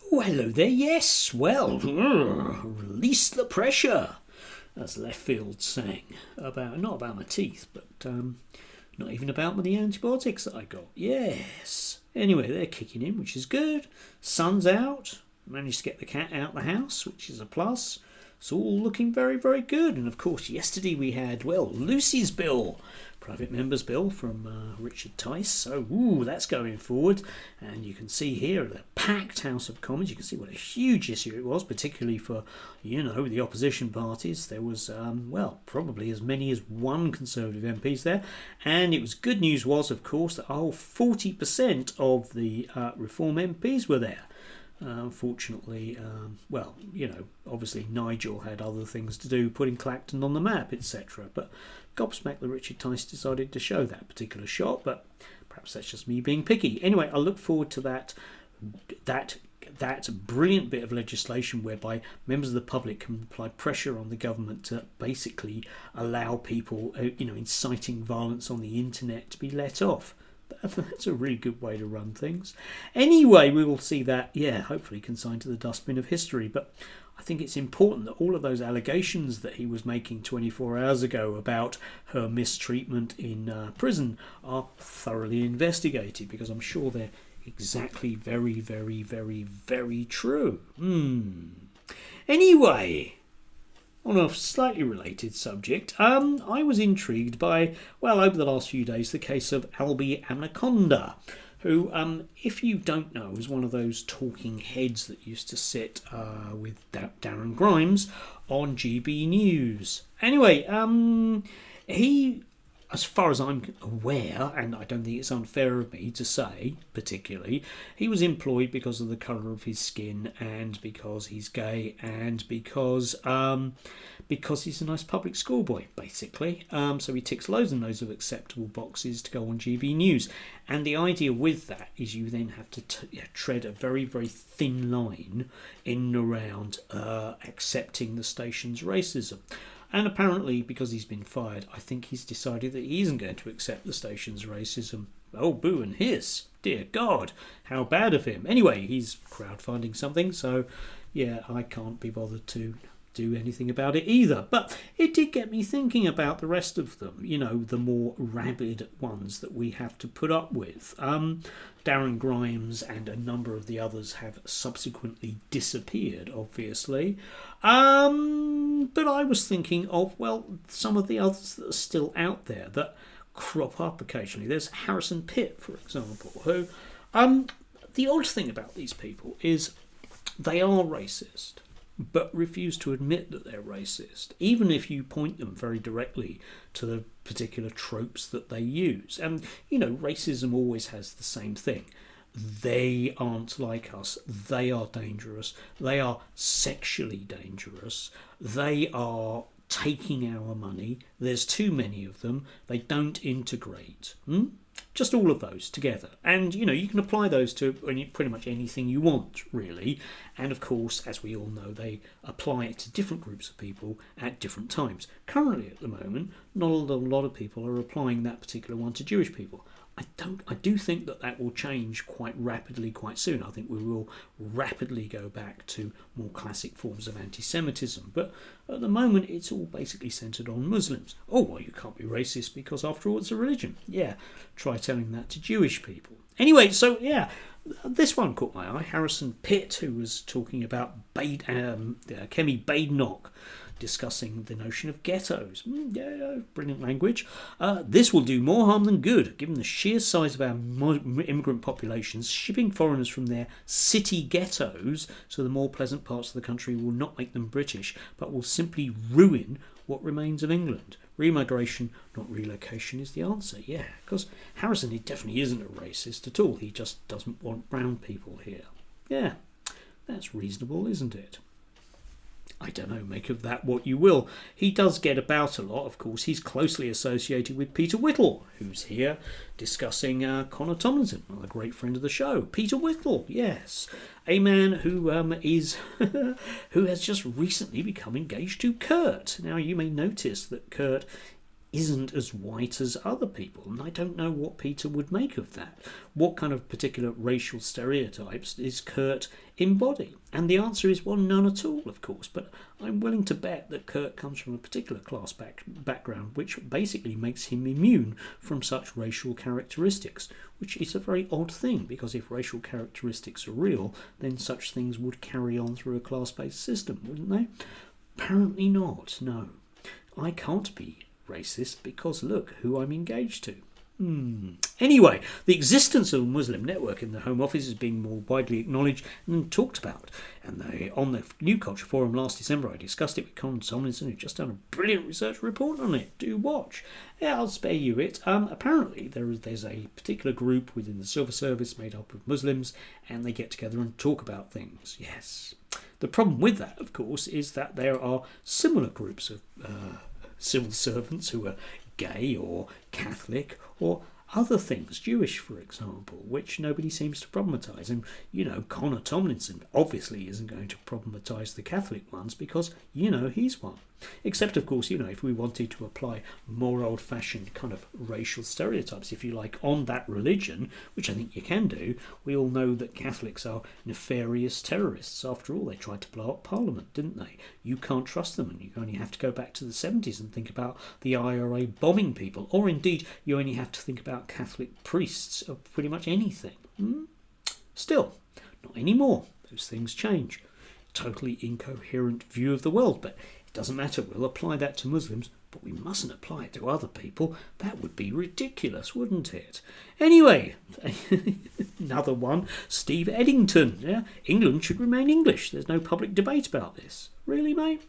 Oh, hello there. Yes, well, release the pressure, as Left Field sang about, not about my teeth, but not even about the antibiotics that I got. Yes. Anyway, they're kicking in, which is good. Sun's out. Managed to get the cat out the house, which is a plus. It's all looking very, very good. And of course, yesterday we had, well, Lucy's bill, private member's bill from Richard Tice. So, that's going forward. And you can see here the packed House of Commons. You can see what a huge issue it was, particularly for, the opposition parties. There was, probably as many as one Conservative MPs there. And it was good news was, of course, that 40% of the Reform MPs were there. Unfortunately, obviously Nigel had other things to do, putting Clacton on the map, etc. But gobsmacked that Richard Tice decided to show that particular shot, but perhaps that's just me being picky. Anyway, I look forward to that brilliant bit of legislation whereby members of the public can apply pressure on the government to basically allow people, inciting violence on the internet to be let off. That's a really good way to run things. Anyway, we will see that, hopefully consigned to the dustbin of history. But I think it's important that all of those allegations that he was making 24 hours ago about her mistreatment in prison are thoroughly investigated, because I'm sure they're exactly very, very, very, very true. Anyway, on a slightly related subject, I was intrigued by, over the last few days, the case of Albi Anaconda, who, if you don't know, is one of those talking heads that used to sit with Darren Grimes on GB News. Anyway, he, as far as I'm aware, and I don't think it's unfair of me to say particularly, he was employed because of the colour of his skin and because he's gay and because he's a nice public schoolboy, basically. So he ticks loads and loads of acceptable boxes to go on GB News. And the idea with that is you then have to tread a very, very thin line in and around accepting the station's racism. And apparently, because he's been fired, I think he's decided that he isn't going to accept the station's racism. Oh, boo and hiss. Dear God, how bad of him. Anyway, he's crowdfunding something, so, I can't be bothered to do anything about it either. But it did get me thinking about the rest of them, the more rabid ones that we have to put up with. Darren Grimes and a number of the others have subsequently disappeared, obviously. But I was thinking of, some of the others that are still out there that crop up occasionally. There's Harrison Pitt, for example, who, the odd thing about these people is they are racist, but refuse to admit that they're racist, even if you point them very directly to the particular tropes that they use. And, racism always has the same thing. They aren't like us. They are dangerous. They are sexually dangerous. They are taking our money. There's too many of them. They don't integrate. Just all of those together. And, you can apply those to pretty much anything you want, really. And, of course, as we all know, they apply it to different groups of people at different times. Currently, at the moment, not a lot of people are applying that particular one to Jewish people. I do think that will change quite rapidly quite soon. I think we will rapidly go back to more classic forms of anti-Semitism. But at the moment, it's all basically centred on Muslims. Oh, well, you can't be racist because, after all, it's a religion. Yeah, try telling that to Jewish people. Anyway, so, this one caught my eye. Harrison Pitt, who was talking about Kemi Badenoch, discussing the notion of ghettos. Brilliant language. This will do more harm than good, given the sheer size of our immigrant populations. Shipping foreigners from their city ghettos to the more pleasant parts of the country will not make them British, but will simply ruin what remains of England. Remigration, not relocation, is the answer. Yeah, because Harrison, he definitely isn't a racist at all. He just doesn't want brown people here. Yeah, that's reasonable, isn't it? I don't know, make of that what you will. He does get about a lot, of course. He's closely associated with Peter Whittle, who's here discussing Connor Tomlinson, a great friend of the show. Peter Whittle, yes. A man who who has just recently become engaged to Kurt. Now, you may notice that Kurt isn't as white as other people, and I don't know what Peter would make of that. What kind of particular racial stereotypes is Kurt embodying? And the answer is, well, none at all, of course, but I'm willing to bet that Kurt comes from a particular class background which basically makes him immune from such racial characteristics, which is a very odd thing, because if racial characteristics are real, then such things would carry on through a class-based system, wouldn't they? Apparently not, no. I can't be racist because look who I'm engaged to. Anyway, the existence of a Muslim network in the Home Office is being more widely acknowledged and talked about. And on the New Culture Forum last December, I discussed it with Colin Tomlinson, who's just done a brilliant research report on it. Do watch. Yeah, I'll spare you it. Apparently, there's a particular group within the civil service made up of Muslims, and they get together and talk about things. Yes. The problem with that, of course, is that there are similar groups of civil servants who are gay or Catholic or other things, Jewish for example, which nobody seems to problematise. And Connor Tomlinson obviously isn't going to problematise the Catholic ones because he's one. Except, of course, if we wanted to apply more old-fashioned kind of racial stereotypes, if you like, on that religion, which I think you can do, we all know that Catholics are nefarious terrorists. After all, they tried to blow up Parliament, didn't they? You can't trust them, and you only have to go back to the 70s and think about the IRA bombing people, or indeed, you only have to think about Catholic priests of pretty much anything. Still, not anymore. Those things change. Totally incoherent view of the world, but doesn't matter, we'll apply that to Muslims, but we mustn't apply it to other people. That would be ridiculous, wouldn't it? Anyway, another one, Steve Edington. Yeah, England should remain English. There's no public debate about this. Really, mate?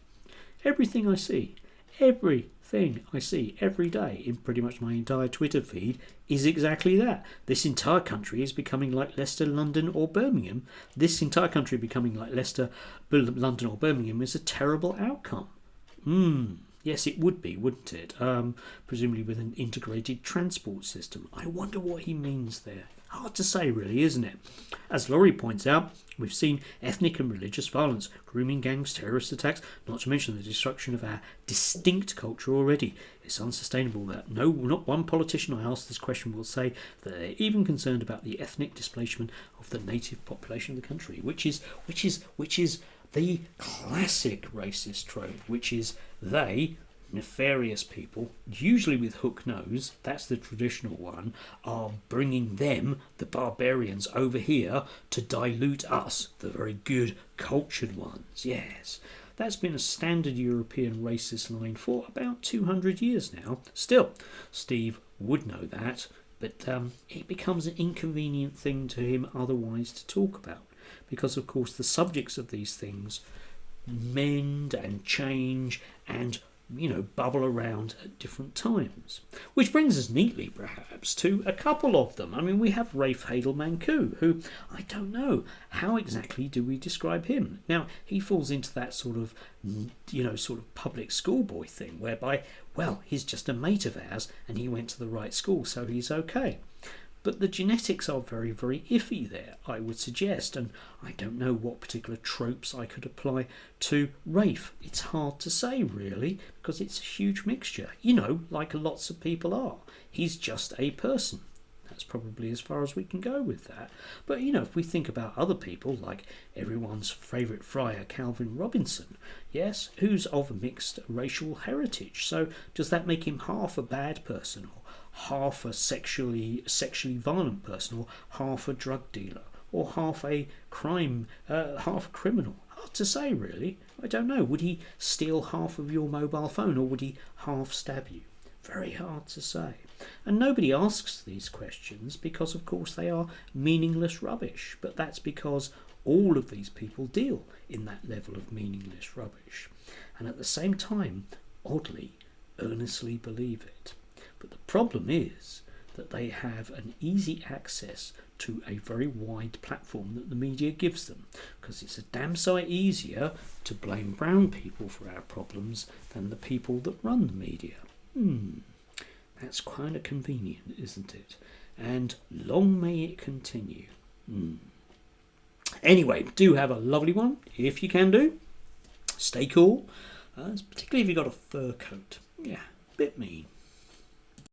Everything I see every day in pretty much my entire Twitter feed is exactly that. This entire country is becoming like Leicester, London or Birmingham. This entire country becoming like Leicester, London or Birmingham is a terrible outcome. Yes, it would be, wouldn't it? Presumably with an integrated transport system. I wonder what he means there. Hard to say, really, isn't it? As Laurie points out, we've seen ethnic and religious violence, grooming gangs, terrorist attacks, not to mention the destruction of our distinct culture already. It's unsustainable that not one politician I ask this question will say that they're even concerned about the ethnic displacement of the native population of the country, which is the classic racist trope, which is they, nefarious people, usually with hook nose, that's the traditional one, are bringing them, the barbarians, over here to dilute us, the very good, cultured ones. Yes, that's been a standard European racist line for about 200 years now. Still, Steve would know that, but it becomes an inconvenient thing to him otherwise to talk about, because of course the subjects of these things mend and change and bubble around at different times. Which brings us neatly, perhaps, to a couple of them. I mean, we have Rafe Hadeel, who, I don't know, how exactly do we describe him? Now, he falls into that sort of public schoolboy thing, whereby, well, he's just a mate of ours, and he went to the right school, so he's okay. But the genetics are very, very iffy there, I would suggest, and I don't know what particular tropes I could apply to Rafe. It's hard to say, really, because it's a huge mixture, like lots of people are. He's just a person. That's probably as far as we can go with that. But, if we think about other people, like everyone's favourite friar, Calvin Robinson, yes, who's of a mixed racial heritage. So does that make him half a bad person, or half a sexually violent person, or half a drug dealer, or half a half criminal? Hard to say, really. I don't know. Would he steal half of your mobile phone, or would he half stab you? Very hard to say. And nobody asks these questions because, of course, they are meaningless rubbish. But that's because all of these people deal in that level of meaningless rubbish. And at the same time, oddly, earnestly believe it. But the problem is that they have an easy access to a very wide platform that the media gives them, because it's a damn sight easier to blame brown people for our problems than the people that run the media. That's kind of convenient, isn't it? And long may it continue. Anyway, do have a lovely one, if you can do. Stay cool, particularly if you've got a fur coat. Yeah, bit mean.